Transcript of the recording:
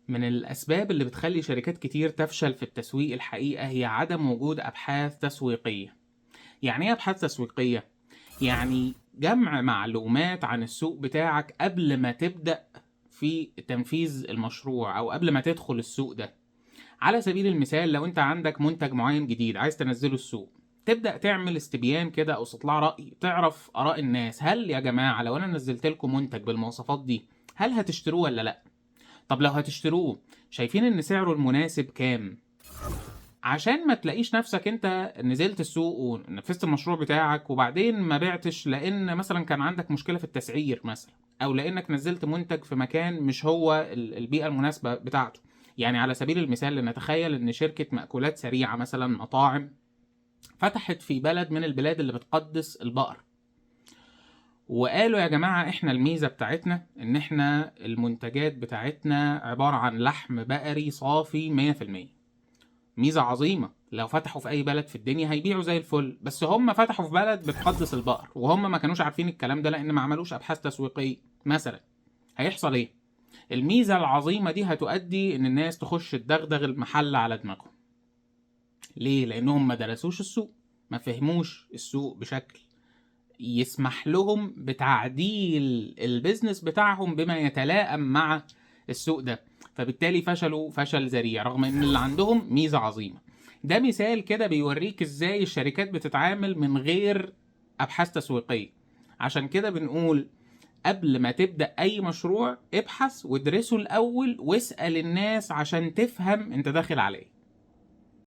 من الأسباب اللي بتخلي شركات كتير تفشل في التسويق الحقيقة هي عدم وجود أبحاث تسويقية. يعني إيه أبحاث تسويقية؟ يعني جمع معلومات عن السوق بتاعك قبل ما تبدأ في تنفيذ المشروع أو قبل ما تدخل السوق ده. على سبيل المثال، لو أنت عندك منتج معين جديد عايز تنزله السوق، تبدأ تعمل استبيان كده أو استطلاع رأي، تعرف آراء الناس. هل يا جماعة لو أنا نزلت لكم منتج بالمواصفات دي، هل هتشتروه ولا لأ؟ طب لو هتشتروه، شايفين ان سعره المناسب كام؟ عشان ما تلاقيش نفسك انت نزلت السوق ونفذت المشروع بتاعك وبعدين ما بعتش لان مثلا كان عندك مشكلة في التسعير مثلا، او لانك نزلت منتج في مكان مش هو البيئة المناسبة بتاعته. يعني على سبيل المثال، لنتخيل ان شركة مأكولات سريعة مثلا مطاعم فتحت في بلد من البلاد اللي بتقدس البقر، وقالوا يا جماعة احنا الميزة بتاعتنا ان احنا المنتجات بتاعتنا عبارة عن لحم بقري صافي 100%. ميزة عظيمة، لو فتحوا في اي بلد في الدنيا هيبيعوا زي الفل، بس هم فتحوا في بلد بتقدس البقر وهم ما كانوش عارفين الكلام ده لان ما عملوش ابحاث تسويقية مثلا. هيحصل ايه؟ الميزة العظيمة دي هتؤدي ان الناس تخش تدغدغ المحل على دماغهم. ليه؟ لانهم ما درسوش السوق، ما فهموش السوق بشكل يسمح لهم بتعديل البيزنس بتاعهم بما يتلائم مع السوق ده، فبالتالي فشلوا فشل ذريع رغم ان اللي عندهم ميزة عظيمة. ده مثال كده بيوريك ازاي الشركات بتتعامل من غير ابحاث تسويقية. عشان كده بنقول قبل ما تبدأ اي مشروع ابحث وادرسه الاول واسأل الناس عشان تفهم انت داخل عليه.